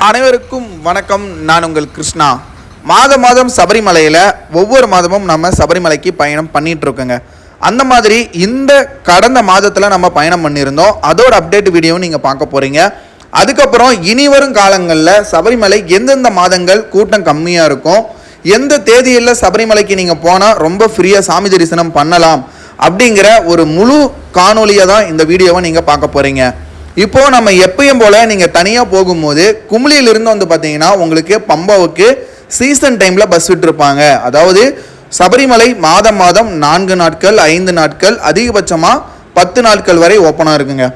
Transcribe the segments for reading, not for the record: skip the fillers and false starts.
அனைவருக்கும் வணக்கம். நான் உங்கள் கிருஷ்ணா. மாதம் சபரிமலையில் ஒவ்வொரு மாதமும் நம்ம சபரிமலைக்கு பயணம் பண்ணிட்டு இருக்கோங்க. அந்த மாதிரி இந்த கடந்த மாதத்தில் நம்ம பயணம் பண்ணியிருந்தோம். அதோட அப்டேட் வீடியோவும் நீங்கள் பார்க்க போகிறீங்க. அதுக்கப்புறம் இனி வரும் காலங்களில் சபரிமலை எந்தெந்த மாதங்கள் கூட்டம் கம்மியாக இருக்கும், எந்த தேதியில் சபரிமலைக்கு நீங்கள் போனால் ரொம்ப ஃப்ரீயாக சாமி தரிசனம் பண்ணலாம் அப்படிங்கிற ஒரு முழு காணொலியை தான் இந்த வீடியோவை நீங்கள் பார்க்க போகிறீங்க. இப்போது நம்ம எப்பயும் போல் நீங்கள் தனியாக போகும்போது குமுளியிலிருந்து வந்து பார்த்தீங்கன்னா உங்களுக்கு பம்பாவுக்கு சீசன் டைமில் பஸ் விட்டுருப்பாங்க. அதாவது சபரிமலை மாதம் 4 நாட்கள் 5 நாட்கள் அதிகபட்சமாக 10 நாட்கள் வரை ஓப்பனாக இருக்குங்க.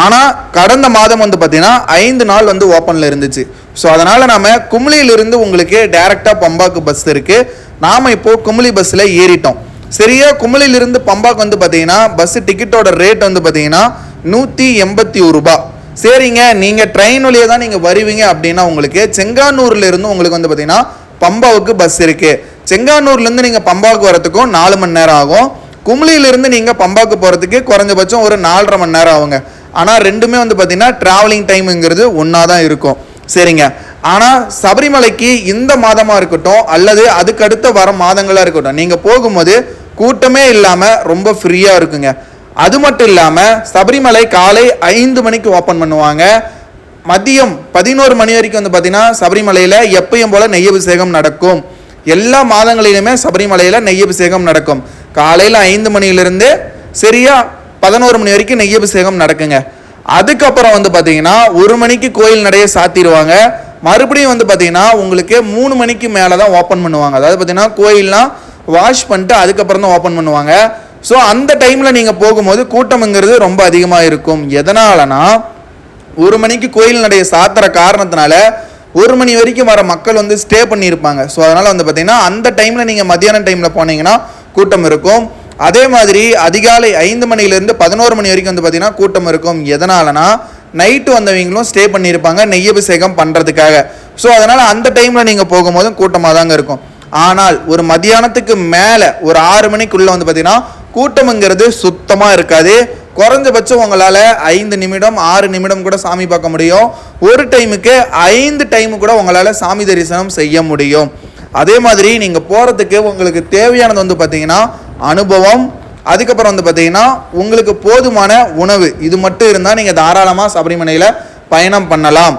ஆனால் கடந்த மாதம் வந்து பார்த்தீங்கன்னா 5 நாள் வந்து ஓப்பனில் இருந்துச்சு. ஸோ அதனால் நம்ம குமுளியிலிருந்து உங்களுக்கு டைரெக்டாக பம்பாவுக்கு பஸ் இருக்குது. நாம் இப்போது குமுளி பஸ்ஸில் ஏறிட்டோம். சரியா குமுளியிலிருந்து பம்பாவுக்கு வந்து பார்த்தீங்கன்னா பஸ் டிக்கெட்டோட ரேட் வந்து பார்த்தீங்கன்னா 181 ரூபாய். சரிங்க, நீங்கள் ட்ரெயின் வழியே தான் நீங்கள் வருவீங்க அப்படின்னா உங்களுக்கு செங்கானூர்லேருந்து உங்களுக்கு வந்து பார்த்தீங்கன்னா பம்பாவுக்கு பஸ் இருக்குது. செங்கானூர்லேருந்து நீங்கள் பம்பாவுக்கு வரத்துக்கும் 4 மணி நேரம் ஆகும். குமுளியிலிருந்து நீங்கள் பம்பாவுக்கு போகிறதுக்கு குறைஞ்சபட்சம் ஒரு 4.5 மணி நேரம் ஆகுங்க. ஆனால் ரெண்டுமே வந்து பார்த்தீங்கன்னா ட்ராவலிங் டைமுங்கிறது ஒன்றா தான் இருக்கும். சரிங்க, ஆனால் சபரிமலைக்கு இந்த மாதமாக இருக்கட்டும் அல்லது அதுக்கு அடுத்த வர மாதங்களாக இருக்கட்டும், நீங்கள் போகும்போது கூட்டமே இல்லாமல் ரொம்ப ஃப்ரீயாக இருக்குங்க. அது மட்டும் இல்லாமல் சபரிமலை காலை 5 மணிக்கு ஓப்பன் பண்ணுவாங்க. மதியம் 11 மணி வரைக்கும் வந்து பார்த்தீங்கன்னா சபரிமலையில் எப்பயும் போல் நெய்யபிஷேகம் நடக்கும். எல்லா மாதங்களிலுமே சபரிமலையில் நெய்யபிஷேகம் நடக்கும். காலையில் 5 மணியிலிருந்து சரியா 11 மணி வரைக்கும் நெய்யபிஷேகம் நடக்குங்க. அதுக்கப்புறம் வந்து பார்த்தீங்கன்னா 1 மணிக்கு கோயில் நடைய சாத்திடுவாங்க. மறுபடியும் வந்து பார்த்தீங்கன்னா உங்களுக்கு 3 மணிக்கு மேலே தான் ஓப்பன் பண்ணுவாங்க. அதாவது பார்த்தீங்கன்னா கோயிலெலாம் வாஷ் பண்ணிட்டு அதுக்கப்புறம் தான் ஓப்பன் பண்ணுவாங்க. ஸோ அந்த டைமில் நீங்கள் போகும்போது கூட்டம்ங்கிறது ரொம்ப அதிகமாக இருக்கும். எதனாலனா 1 மணிக்கு கோயில் நடைய சாத்துற காரணத்தினால 1 மணி வரைக்கும் வர மக்கள் வந்து ஸ்டே பண்ணியிருப்பாங்க. ஸோ அதனால் வந்து பார்த்தீங்கன்னா அந்த டைமில் நீங்கள் மத்தியான டைமில் போனீங்கன்னா கூட்டம் இருக்கும். அதே மாதிரி அதிகாலை 5 மணிலேருந்து 11 மணி வரைக்கும் வந்து பார்த்தீங்கன்னா கூட்டம் இருக்கும். எதனாலனா நைட்டு வந்தவங்களும் ஸ்டே பண்ணியிருப்பாங்க நெய்யபிஷேகம் பண்ணுறதுக்காக. ஸோ அதனால் அந்த டைமில் நீங்கள் போகும்போதும் கூட்டமாக தாங்க இருக்கும். ஆனால் ஒரு மத்தியானத்துக்கு மேலே ஒரு 6 மணிக்குள்ளே வந்து பார்த்தீங்கன்னா கூட்டம்ங்கிறது சுத்தமாக இருக்காது. குறைஞ்சபட்சம் உங்களால் 5 நிமிடம் 6 நிமிடம் கூட சாமி பார்க்க முடியும். ஒரு டைமுக்கு 5 டைமு கூட உங்களால் சாமி தரிசனம் செய்ய முடியும். அதே மாதிரி நீங்கள் போகிறதுக்கு உங்களுக்கு தேவையானது வந்து பார்த்தீங்கன்னா அனுபவம், அதுக்கப்புறம் வந்து பார்த்தீங்கன்னா உங்களுக்கு போதுமான உணவு, இது மட்டும் இருந்தால் நீங்கள் தாராளமாக சபரிமலையில் பயணம் பண்ணலாம்.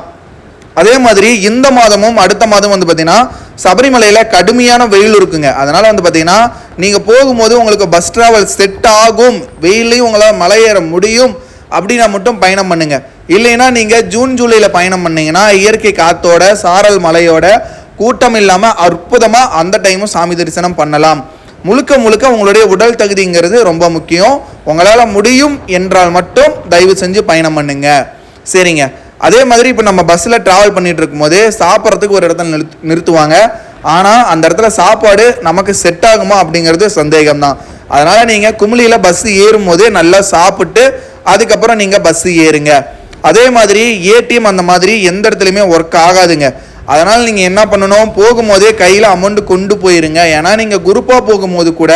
அதே மாதிரி இந்த மாதமும் அடுத்த மாதம் வந்து பார்த்தீங்கன்னா சபரிமலையில் கடுமையான வெயில் இருக்குங்க. அதனால் வந்து பார்த்தீங்கன்னா நீங்கள் போகும்போது உங்களுக்கு பஸ் ட்ராவல் செட் ஆகும், வெயிலையும் உங்களால் மலை ஏற முடியும் அப்படின்னா மட்டும் பயணம் பண்ணுங்க. இல்லைன்னா நீங்கள் ஜூன் ஜூலையில் பயணம் பண்ணிங்கன்னா இயற்கை காற்றோட சாரல் மலையோட கூட்டம் இல்லாமல் அற்புதமாக அந்த டைமும் சாமி தரிசனம் பண்ணலாம். முழுக்க உங்களுடைய உடல் தகுதிங்கிறது ரொம்ப முக்கியம். உங்களால் முடியும் என்றால் மட்டும் தயவு செஞ்சு பயணம் பண்ணுங்க. சரிங்க, அதே மாதிரி இப்போ நம்ம பஸ்ஸில் ட்ராவல் பண்ணிகிட்டு இருக்கும்போது சாப்பிட்றதுக்கு ஒரு இடத்துல நிறுத்துவாங்க. ஆனால் அந்த இடத்துல சாப்பாடு நமக்கு செட் ஆகுமா அப்படிங்கிறது சந்தேகம்தான். அதனால் நீங்கள் குமுளியில் பஸ்ஸு ஏறும்போது நல்லா சாப்பிட்டு அதுக்கப்புறம் நீங்கள் பஸ்ஸு ஏறுங்க. அதே மாதிரி ஏடிஎம் அந்த மாதிரி எந்த இடத்துலையுமே ஒர்க் ஆகாதுங்க. அதனால் நீங்கள் என்ன பண்ணணும், போகும்போதே கையில் அமௌண்ட் கொண்டு போயிருங்க. ஏன்னா நீங்கள் குரூப்பாக போகும்போது கூட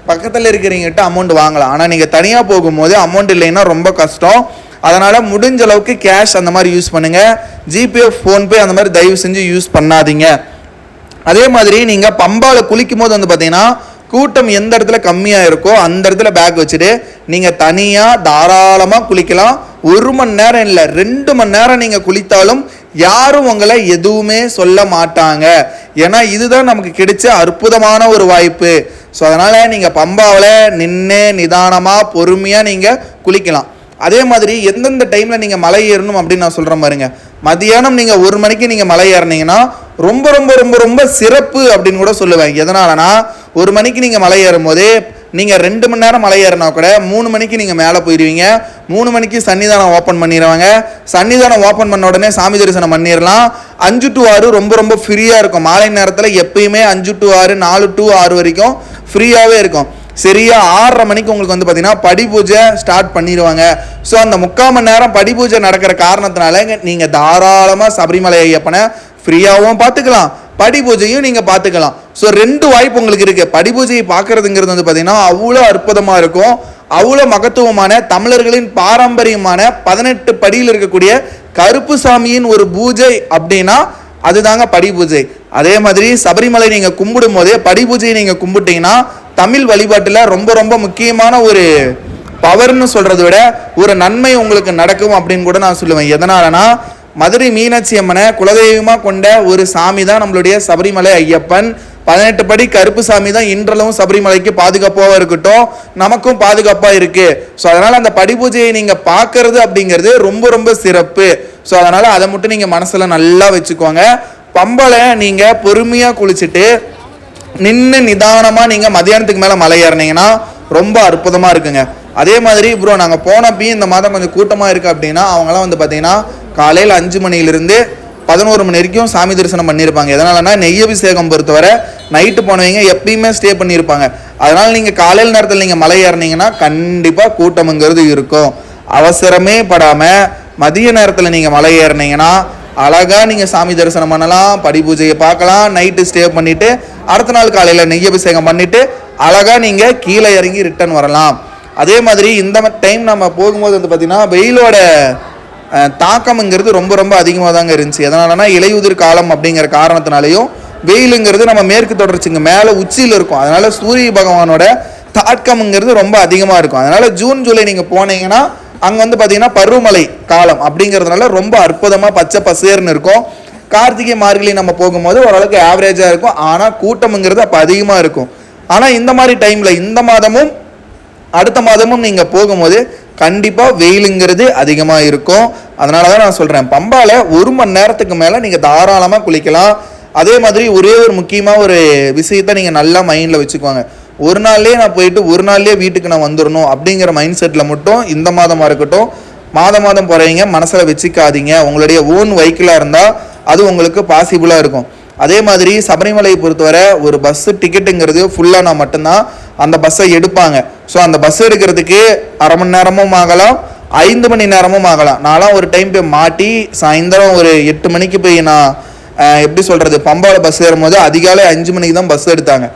பக்கத்தில் இருக்கிறவங்ககிட்ட அமௌண்ட் வாங்கலாம். ஆனால் நீங்கள் தனியாக போகும்போது அமௌண்ட் இல்லைன்னா ரொம்ப கஷ்டம். அதனால் முடிஞ்ச அளவுக்கு கேஷ் அந்த மாதிரி யூஸ் பண்ணுங்கள். ஜிபே ஃபோன்பே அந்த மாதிரி தயவு செஞ்சு யூஸ் பண்ணாதீங்க. அதே மாதிரி நீங்கள் பம்பாவில் குளிக்கும் போது வந்து பார்த்தீங்கன்னா கூட்டம் எந்த இடத்துல கம்மியாக இருக்கோ அந்த இடத்துல பேக் வச்சுட்டு நீங்கள் தனியாக தாராளமாக குளிக்கலாம். 1 மணி நேரம் இல்லை 2 மணி நேரம் நீங்கள் குளித்தாலும் யாரும் உங்களை எதுவுமே சொல்ல மாட்டாங்க. ஏன்னா இதுதான் நமக்கு கிடைச்ச அற்புதமான ஒரு வாய்ப்பு. ஸோ அதனால் நீங்கள் பம்பாவில் நின்று நிதானமாக பொறுமையாக நீங்கள் குளிக்கலாம். அதே மாதிரி எந்தெந்த டைமில் நீங்கள் மலை ஏறணும் அப்படின்னு நான் சொல்கிறேன் பாருங்க. மதியானம் நீங்கள் 1 மணிக்கு நீங்கள் மலை ஏறினீங்கன்னா ரொம்ப ரொம்ப ரொம்ப ரொம்ப சிறப்பு அப்படின்னு கூட சொல்லுவேன். எதனாலனா 1 மணிக்கு நீங்கள் மலை ஏறும் போது நீங்கள் 2 மணி நேரம் மலை ஏறினா கூட 3 மணிக்கு நீங்கள் மேலே போயிடுவீங்க. 3 மணிக்கு சன்னிதானம் ஓப்பன் பண்ணிடுவாங்க. சன்னிதானம் ஓப்பன் பண்ண உடனே சாமி தரிசனம் பண்ணிடலாம். 5 to 6 ரொம்ப ரொம்ப ஃப்ரீயாக இருக்கும். மாலை நேரத்தில் எப்பயுமே 5 to 6 4 to 6 வரைக்கும் ஃப்ரீயாகவே இருக்கும். சரியா 6:30 மணிக்கு உங்களுக்கு வந்து பார்த்தீங்கன்னா படி பூஜை ஸ்டார்ட் பண்ணிடுவாங்க. ஸோ அந்த 3/4 மணி நேரம் படி பூஜை நடக்கிற காரணத்தினால நீங்கள் தாராளமாக சபரிமலை ஐயப்பனை ஃப்ரீயாகவும் பார்த்துக்கலாம், படி பூஜையும் நீங்கள் பார்த்துக்கலாம். ஸோ 2 வாய்ப்பு உங்களுக்கு இருக்குது. படி பூஜையை பார்க்குறதுங்கிறது வந்து பார்த்தீங்கன்னா அவ்வளோ அற்புதமாக இருக்கும். அவ்வளோ மகத்துவமான தமிழர்களின் பாரம்பரியமான 18 படியில் இருக்கக்கூடிய கருப்பு சாமியின் ஒரு பூஜை அப்படின்னா அதுதாங்க படி பூஜை. அதே மாதிரி சபரிமலை நீங்க கும்பிடும் போதே படி பூஜையை நீங்க கும்பிட்டீங்கன்னா தமிழ் வழிபாட்டுல ரொம்ப ரொம்ப முக்கியமான ஒரு பவர்னு சொல்றதை விட ஒரு நன்மை உங்களுக்கு நடக்கும் அப்படின்னு கூட நான் சொல்லுவேன். எதனாலனா மதுரை மீனாட்சி அம்மனை குலதெய்வமா கொண்ட ஒரு சாமி தான் நம்மளுடைய சபரிமலை ஐயப்பன். 18 படி கருப்பு சாமி தான் இன்றளவும் சபரிமலைக்கு பாதுகாப்பாக இருக்கட்டும், நமக்கும் பாதுகாப்பா இருக்கு. ஸோ அதனால அந்த படி பூஜையை நீங்க பார்க்கறது அப்படிங்கிறது ரொம்ப ரொம்ப சிறப்பு. ஸோ அதனால அதை மட்டும் நீங்க மனசுல நல்லா வச்சுக்கோங்க. பம்பலை நீங்க பொறுமையா குளிச்சுட்டு நின்று நிதானமா நீங்க மதியானத்துக்கு மேல மலை ஏறினீங்கன்னா ரொம்ப அற்புதமா இருக்குங்க. அதே மாதிரி ப்ரோ நாங்கள் போனப்பையும் இந்த மாதம் கொஞ்சம் கூட்டமாக இருக்குது அப்படின்னா அவங்களாம் வந்து பார்த்தீங்கன்னா காலையில் 5 மணிலிருந்து 11 மணி வரைக்கும் சாமி தரிசனம் பண்ணியிருப்பாங்க. எதனாலனா நெய்யபிஷேகம் பொறுத்தவரை நைட்டு போனவங்க எப்பயுமே ஸ்டே பண்ணியிருப்பாங்க. அதனால் நீங்கள் காலையில் நேரத்தில் நீங்கள் மலை ஏறினீங்கன்னா கண்டிப்பாக கூட்டம்ங்கிறது இருக்கும். அவசரமே படாமல் மதிய நேரத்தில் நீங்கள் மலை ஏறினீங்கன்னா அழகாக நீங்கள் சாமி தரிசனம் பண்ணலாம், படி பூஜையை பார்க்கலாம், நைட்டு ஸ்டே பண்ணிவிட்டு அடுத்த நாள் காலையில் நெய்யபிஷேகம் பண்ணிவிட்டு அழகாக நீங்கள் கீழே இறங்கி ரிட்டர்ன் வரலாம். அதே மாதிரி இந்த டைம் நம்ம போகும்போது வந்து பார்த்திங்கன்னா வெயிலோட தாக்கம்ங்கிறது ரொம்ப ரொம்ப அதிகமாக தாங்க இருந்துச்சு. எதனாலனா இலையுதிர் காலம் அப்படிங்கிற காரணத்தினாலையும் வெயிலுங்கிறது நம்ம மேற்கு தொடர்ச்சிங்க மேலே உச்சியில் இருக்கும். அதனால் சூரிய பகவானோட தாக்கம்ங்கிறது ரொம்ப அதிகமாக இருக்கும். அதனால் ஜூன் ஜூலை நீங்கள் போனீங்கன்னா அங்கே வந்து பார்த்தீங்கன்னா பருவமழை காலம் அப்படிங்கிறதுனால ரொம்ப அற்புதமாக பச்சை பசேர்னு இருக்கும். கார்த்திகை மார்கழி நம்ம போகும்போது ஓரளவுக்கு ஆவரேஜாக இருக்கும். ஆனால் கூட்டம்ங்கிறது அப்போ அதிகமாக இருக்கும். ஆனால் இந்த மாதிரி டைமில் இந்த மாதமும் அடுத்த மாதமும் நீங்கள் போகும்போது கண்டிப்பாக வெயிலுங்கிறது அதிகமாக இருக்கும். அதனால தான் நான் சொல்கிறேன், பம்பால 1 மணி நேரத்துக்கு மேலே நீங்கள் தாராளமாக குளிக்கலாம். அதே மாதிரி ஒரே ஒரு முக்கியமாக ஒரு விஷயத்தை நீங்கள் நல்லா மைண்டில் வச்சுக்குவாங்க. ஒரு நாள்லேயே நான் போயிட்டு ஒரு நாள்லேயே வீட்டுக்கு நான் வந்துடணும் அப்படிங்கிற மைண்ட் செட்டில் மட்டும் இந்த மாதமாக இருக்கட்டும் மாதம் போகிறவங்க மனசில் வச்சுக்காதீங்க. உங்களுடைய ஓன் வெஹிக்கிளாக இருந்தால் அது உங்களுக்கு பாசிபிளாக இருக்கும். அதே மாதிரி சபரிமலையை பொறுத்தவரை ஒரு பஸ்ஸு டிக்கெட்டுங்கிறது ஃபுல்லானா மட்டும்தான் அந்த பஸ்ஸை எடுப்பாங்க. ஸோ அந்த பஸ் எடுக்கிறதுக்கு அரை மணி நேரமும் ஆகலாம், 5 மணி நேரமும் ஆகலாம். நான்லாம் ஒரு டைம் போய் மாட்டி சாயந்தரம் ஒரு 8 மணிக்கு போய் நான் எப்படி சொல்கிறது பம்பாவில் பஸ் ஏறும்போது அதிகாலை 5 மணிக்கு தான் பஸ் எடுத்தாங்க.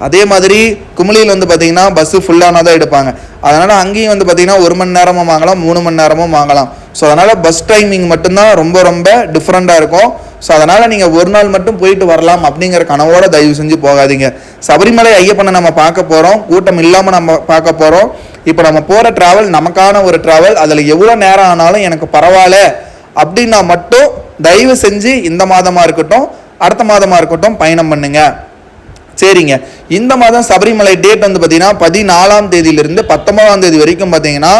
அதே மாதிரி குமிளியில் வந்து பார்த்திங்கன்னா பஸ்ஸு ஃபுல்லானா தான் எடுப்பாங்க. அதனால் அங்கேயும் வந்து பார்த்திங்கன்னா 1 மணி நேரமும் ஆகலாம், 3 மணி நேரமும் ஆகலாம். ஸோ அதனால் பஸ் டைமிங் மட்டும்தான் ரொம்ப ரொம்ப டிஃப்ரெண்ட்டாக இருக்கும். ஸோ அதனால் நீங்கள் ஒரு நாள் மட்டும் போயிட்டு வரலாம் அப்படிங்கிற கனவோட தயவு செஞ்சு போகாதீங்க. சபரிமலை ஐயப்பனை நம்ம பார்க்க போகிறோம், கூட்டம் இல்லாமல் நம்ம பார்க்க போகிறோம். இப்போ நம்ம போகிற ட்ராவல் நமக்கான ஒரு ட்ராவல், அதில் எவ்வளோ நேரம் ஆனாலும் எனக்கு பரவாயில்ல அப்படின்னா மட்டும் தயவு செஞ்சு இந்த மாதமாக இருக்கட்டும் அடுத்த மாதமாக இருக்கட்டும் பயணம் பண்ணுங்க. சரிங்க, இந்த மாதம் சபரிமலை டேட் வந்து பார்த்தீங்கன்னா 14ஆம் தேதியிலிருந்து 19ஆம் தேதி வரைக்கும் பார்த்தீங்கன்னா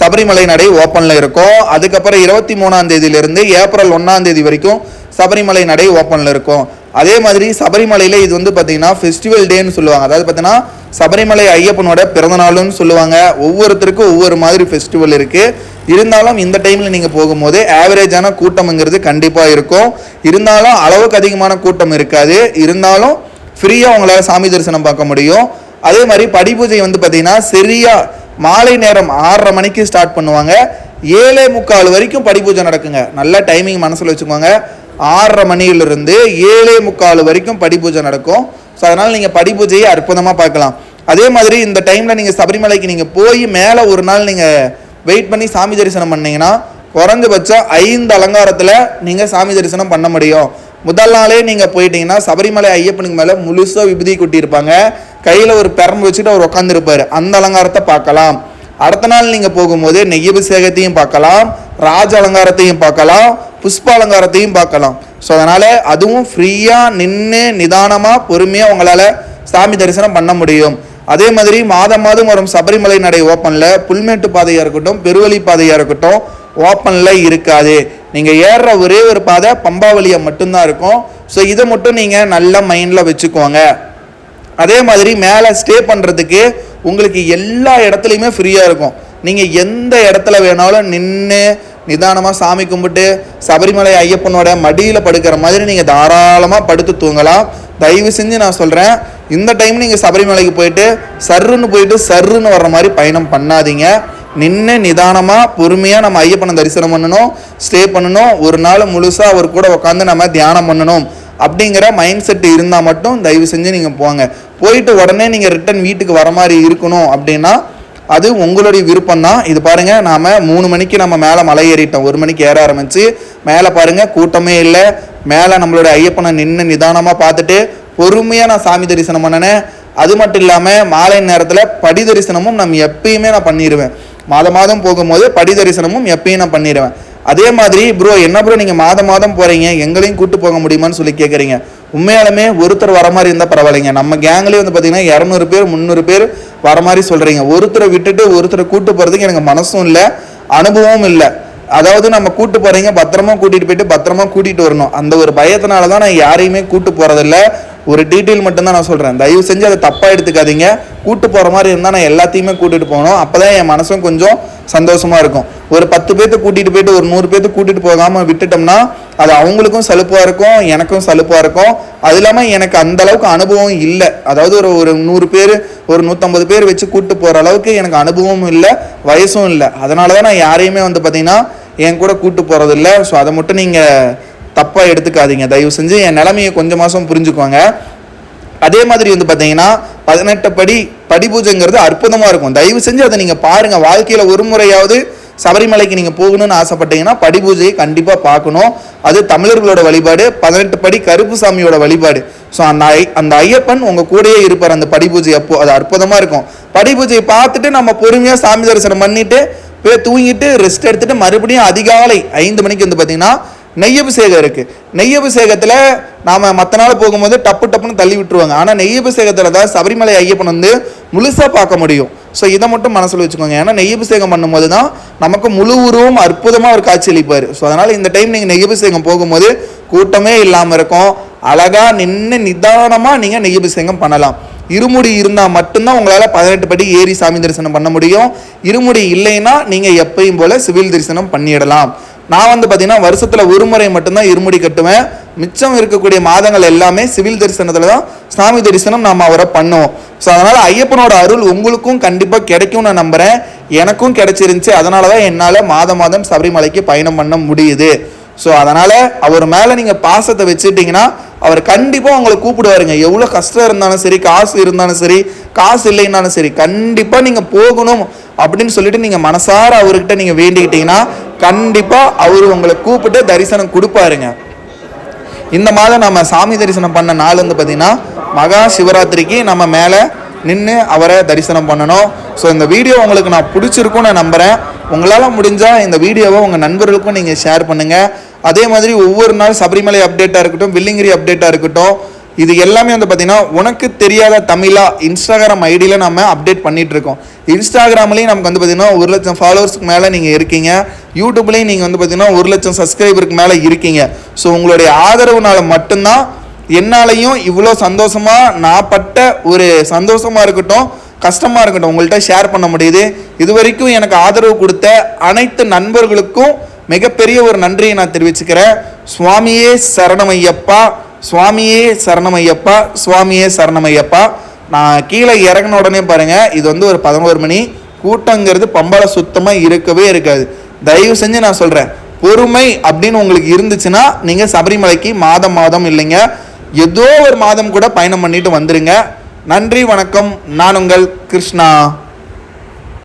சபரிமலை நடை ஓப்பனில் இருக்கும். அதுக்கப்புறம் 23ஆம் தேதியிலிருந்து ஏப்ரல் 1ஆம் தேதி வரைக்கும் சபரிமலை நடை ஓப்பனில் இருக்கும். அதே மாதிரி சபரிமலையில் இது வந்து பார்த்தீங்கன்னா ஃபெஸ்டிவல் டேன்னு சொல்லுவாங்க. அதாவது பார்த்தீங்கன்னா சபரிமலை ஐயப்பனோட பிறந்தநாளுன்னு சொல்லுவாங்க. ஒவ்வொருத்தருக்கும் ஒவ்வொரு மாதிரி ஃபெஸ்டிவல் இருக்குது. இருந்தாலும் இந்த டைமில் நீங்கள் போகும்போது ஆவரேஜான கூட்டம்ங்கிறது கண்டிப்பாக இருக்கும். இருந்தாலும் அளவுக்கு அதிகமான கூட்டம் இருக்காது. இருந்தாலும் ஃப்ரீயாக உங்களால் சாமி தரிசனம் பார்க்க முடியும். அதே மாதிரி படிபூஜை வந்து பார்த்தீங்கன்னா சரியாக மாலை நேரம் 6:30 மணிக்கு ஸ்டார்ட் பண்ணுவாங்க. 7:45 வரைக்கும் படிபூஜை நடக்குங்க. நல்ல டைமிங் மனசில் வச்சுக்கோங்க. 6:30 மணியிலிருந்து 7:45 வரைக்கும் படிபூஜை நடக்கும். ஸோ அதனால் நீங்கள் படிபூஜையை அற்புதமாக பார்க்கலாம். அதே மாதிரி இந்த டைமில் நீங்கள் சபரிமலைக்கு நீங்கள் போய் மேலே ஒரு நாள் நீங்கள் வெயிட் பண்ணி சாமி தரிசனம் பண்ணிங்கன்னா குறைஞ்சபட்சம் 5 அலங்காரத்தில் நீங்கள் சாமி தரிசனம் பண்ண முடியும். முதல் நாளே நீங்கள் போயிட்டீங்கன்னா சபரிமலை ஐயப்பனுக்கு மேலே முழுசாக விபூதி கொட்டியிருப்பாங்க, கையில் ஒரு பெரம்பு வச்சுட்டு அவர் உட்காந்துருப்பார், அந்த அலங்காரத்தை பார்க்கலாம். அடுத்த நாள் நீங்கள் போகும்போது நெய்யபிஷேகத்தையும் பார்க்கலாம், ராஜ அலங்காரத்தையும் பார்க்கலாம், புஷ்ப அலங்காரத்தையும் பார்க்கலாம். ஸோ அதனால் அதுவும் ஃப்ரீயாக நின்று நிதானமாக பொறுமையாக உங்களால் சாமி தரிசனம் பண்ண முடியும். அதே மாதிரி மாதம் வரும் சபரிமலை நடை ஓப்பனில் புல்மேட்டு பாதையாக இருக்கட்டும் பெருவழி பாதையாக இருக்கட்டும் ஓப்பனில் இருக்காது. நீங்கள் ஏறுற ஒரே ஒரு பாதை பம்பாவளியை மட்டும்தான் இருக்கும். ஸோ இதை மட்டும் நீங்கள் நல்ல மைண்டில் வச்சுக்கோங்க. அதே மாதிரி மேலே ஸ்டே பண்ணுறதுக்கு உங்களுக்கு எல்லா இடத்துலையுமே ஃப்ரீயாக இருக்கும். நீங்கள் எந்த இடத்துல வேணாலும் நின்று நிதானமாக சாமி கும்பிட்டு சபரிமலை ஐயப்பனோட மடியில் படுக்கிற மாதிரி நீங்கள் தாராளமாக படுத்து தூங்கலாம். தயவு செஞ்சு நான் சொல்கிறேன், இந்த டைம் நீங்கள் சபரிமலைக்கு போயிட்டு சர்ருன்னு வர்ற மாதிரி பயணம் பண்ணாதீங்க. நின்று நிதானமாக பொறுமையாக நம்ம ஐயப்பனை தரிசனம் பண்ணணும், ஸ்டே பண்ணணும், ஒரு நாள் முழுசாக அவர் கூட உட்காந்து நம்ம தியானம் பண்ணணும் அப்படிங்கிற மைண்ட் செட் இருந்தால் மட்டும் தயவு செஞ்சு நீங்கள் போங்க. போயிட்டு உடனே நீங்கள் ரிட்டன் வீட்டுக்கு வர மாதிரி இருக்கணும் அப்படின்னா அது உங்களுடைய விருப்பம் தான். இது பாருங்க, நாம 3 மணிக்கு நம்ம மேலே மலை ஏறிட்டோம், 1 மணிக்கு ஏற ஆரம்பிச்சு மேலே பாருங்க கூட்டமே இல்லை. மேலே நம்மளுடைய ஐயப்பனை நின்று நிதானமாக பார்த்துட்டு பொறுமையாக நான் சாமி தரிசனம் பண்ணினேன். அது மட்டும் இல்லாமல் மாலை நேரத்தில் படி தரிசனமும் நம்ம எப்பயுமே நான் பண்ணிடுவேன். மாதம் போகும்போது படி தரிசனமும் எப்பயும் நான் பண்ணிடுவேன். அதே மாதிரி ப்ரோ என்ன ப்ரோ நீங்கள் மாதம் போகிறீங்க, எங்களையும் கூட்டு போக முடியுமான்னு சொல்லி கேட்குறீங்க. உண்மையாலுமே ஒருத்தர் வர மாதிரி இருந்தால் பரவாயில்லைங்க. நம்ம கேங்லேயே வந்து பார்த்தீங்கன்னா 200 பேர் 300 பேர் வர மாதிரி சொல்கிறீங்க. ஒருத்தரை விட்டுட்டு ஒருத்தரை கூட்டு போகிறதுக்கு எனக்கு மனசும் இல்லை, அனுபவமும் இல்லை. அதாவது நம்ம கூட்டு போகிறீங்க, பத்திரமா கூட்டிகிட்டு போயிட்டு பத்திரமா கூட்டிகிட்டு வரணும். அந்த ஒரு பயத்தினால தான் நான் யாரையுமே கூட்டு போகிறதில்ல. ஒரு டீட்டெயில் மட்டும்தான் நான் சொல்கிறேன், தயவு செஞ்சு அதை தப்பாக எடுத்துக்காதீங்க. கூட்டு போகிற மாதிரி இருந்தால் நான் எல்லாத்தையுமே கூட்டிகிட்டு போகணும். அப்போ தான் என் மனசும் கொஞ்சம் சந்தோஷமாக இருக்கும். ஒரு 10 பேர்த்து கூட்டிகிட்டு போயிட்டு ஒரு 100 பேர்த்து கூட்டிகிட்டு போகாமல் விட்டுட்டோம்னா அது அவங்களுக்கும் சலுப்பாக இருக்கும், எனக்கும் சலுப்பாக இருக்கும். அது இல்லாமல் எனக்கு அந்த அளவுக்கு அனுபவம் இல்லை. அதாவது ஒரு 100 பேர் ஒரு 150 பேர் வச்சு கூப்பிட்டு போகிற அளவுக்கு எனக்கு அனுபவமும் இல்லை, வயசும் இல்லை. அதனால தான் நான் யாரையுமே வந்து பார்த்தீங்கன்னா என் கூட கூப்பிட்டு போகிறதில்ல. ஸோ அதை மட்டும் நீங்கள் தப்பாக எடுத்துக்காதீங்க தயவு செஞ்சு. என் நிலைமையை கொஞ்சம் மாதம் புரிஞ்சுக்குவாங்க. அதே மாதிரி வந்து பார்த்தீங்கன்னா 18 படி பூஜைங்கிறது அற்புதமாக இருக்கும். தயவு செஞ்சு அதை நீங்கள் பாருங்கள். வாழ்க்கையில் ஒரு முறையாவது சபரிமலைக்கு நீங்கள் போகணும்னு ஆசைப்பட்டீங்கன்னா படி பூஜையை கண்டிப்பாக பார்க்கணும். அது தமிழர்களோட வழிபாடு, 18 படி கருப்பு சாமியோட வழிபாடு. ஸோ அந்த ஐயப்பன் உங்கள் கூடயே இருப்பார் அந்த படி பூஜை அப்போ. அது அற்புதமாக இருக்கும். படி பூஜையை பார்த்துட்டு நம்ம பொறுமையாக சாமி தரிசனம் பண்ணிவிட்டு போய் தூங்கிட்டு ரெஸ்ட் எடுத்துகிட்டு மறுபடியும் அதிகாலை 5 மணிக்கு வந்து பார்த்தீங்கன்னா நெய்யபிஷேகம் இருக்குது. நெய்யபிஷேகத்தில் நாம் மற்ற நாள் போகும்போது டப்புன்னு தள்ளி விட்டுருவாங்க. ஆனால் நெய்யபிஷேகத்தில் தான் சபரிமலை ஐயப்பன் வந்து முழுசாக பார்க்க முடியும். ஸோ இதை மட்டும் மனசில் வச்சுக்கோங்க. ஏன்னா நெய்யபிஷேகம் பண்ணும்போது தான் நமக்கு முழு உருவம் அற்புதமாக ஒரு காட்சி அளிப்பார். ஸோ அதனால் இந்த டைம் நீங்கள் நெய்யபிஷேகம் போகும்போது கூட்டமே இல்லாமல் இருக்கும். அழகாக நின்று நிதானமாக நீங்கள் நெய்யபிஷேகம் பண்ணலாம். இருமுடி இருந்தால் மட்டும்தான் உங்களால் 18 படி ஏறி சாமி தரிசனம் பண்ண முடியும். இருமுடி இல்லைன்னா நீங்கள் எப்பயும் போல் சிவில் தரிசனம் பண்ணிடலாம். நான் வந்து பார்த்தீங்கன்னா வருஷத்தில் ஒரு முறை மட்டும்தான் இருமுடி கட்டுவேன். மிச்சம் இருக்கக்கூடிய மாதங்கள் எல்லாமே சிவில் தரிசனத்தில் தான் சாமி தரிசனம் நாம் அவரை பண்ணுவோம். ஸோ அதனால் ஐயப்பனோட அருள் உங்களுக்கும் கண்டிப்பாக கிடைக்கும் நான் நம்புகிறேன். எனக்கும் கிடைச்சிருந்துச்சு. அதனால தான் என்னால் மாதம் சபரிமலைக்கு பயணம் பண்ண முடியுது. ஸோ அதனால் அவர் மேலே நீங்கள் பாசத்தை வச்சுட்டிங்கன்னா அவர் கண்டிப்பாக உங்களை கூப்பிடுவாருங்க. எவ்வளோ கஷ்டம் இருந்தாலும் சரி, காசு இருந்தாலும் சரி, காசு இல்லைன்னாலும் சரி, கண்டிப்பாக நீங்கள் போகணும் அப்படின்னு சொல்லிட்டு நீங்கள் மனசார அவர்கிட்ட நீங்கள் வேண்டிக்கிட்டீங்கன்னா கண்டிப்பாக அவர் உங்களை கூப்பிட்டு தரிசனம் கொடுப்பாருங்க. இந்த மாதம் நம்ம சாமி தரிசனம் பண்ண நாள் வந்து பார்த்திங்கன்னா மகா சிவராத்திரிக்கு நம்ம மேலே நின்று அவரை தரிசனம் பண்ணணும். ஸோ இந்த வீடியோ உங்களுக்கு நான் பிடிச்சிருக்கும்னு நான் நம்புகிறேன். உங்களால் முடிஞ்சால் இந்த வீடியோவை உங்கள் நண்பர்களுக்கும் நீங்கள் ஷேர் பண்ணுங்கள். அதே மாதிரி ஒவ்வொரு நாள் சபரிமலை அப்டேட்டாக இருக்கட்டும், வெள்ளிங்கிரி அப்டேட்டாக இருக்கட்டும், இது எல்லாமே வந்து பார்த்திங்கன்னா உனக்கு தெரியாத தமிழா இன்ஸ்டாகிராம் ஐடியில் நம்ம அப்டேட் பண்ணிகிட்ருக்கோம். இன்ஸ்டாகிராம்லேயும் நமக்கு வந்து பார்த்திங்கன்னா 1 லட்சம் ஃபாலோவர்ஸ்க்கு மேலே நீங்கள் இருக்கீங்க. யூடியூப்லேயும் நீங்கள் வந்து பார்த்திங்கன்னா 1 லட்சம் சப்ஸ்கிரைபருக்கு மேலே இருக்கீங்க. ஸோ உங்களுடைய ஆதரவுனால மட்டும்தான் என்னாலையும் இவ்வளோ சந்தோஷமாக நான் பட்ட ஒரு சந்தோஷமாக இருக்கட்டும், கஷ்டமாக இருக்கட்டும் உங்கள்கிட்ட ஷேர் பண்ண முடியுது. இது வரைக்கும் எனக்கு ஆதரவு கொடுத்த அனைத்து நண்பர்களுக்கும் மிகப்பெரிய ஒரு நன்றியை நான் தெரிவிச்சுக்கிறேன். சுவாமியே சரணமையப்பா, சுவாமியே சரணமையப்பா, சுவாமியே சரணமையப்பா. நான் கீழே இறங்கின உடனே பாருங்கள், இது வந்து ஒரு 11 மணி. கூட்டங்கிறது பம்பளை சுத்தமாக இருக்கவே இருக்காது. தயவு செஞ்சு நான் சொல்கிறேன், பொறுமை அப்படின்னு உங்களுக்கு இருந்துச்சுன்னா நீங்கள் சபரிமலைக்கு மாதம் இல்லைங்க, ஏதோ ஒரு மாதம் கூட பயணம் பண்ணிட்டு வந்துடுங்க. நன்றி, வணக்கம். நான் உங்கள் கிருஷ்ணா.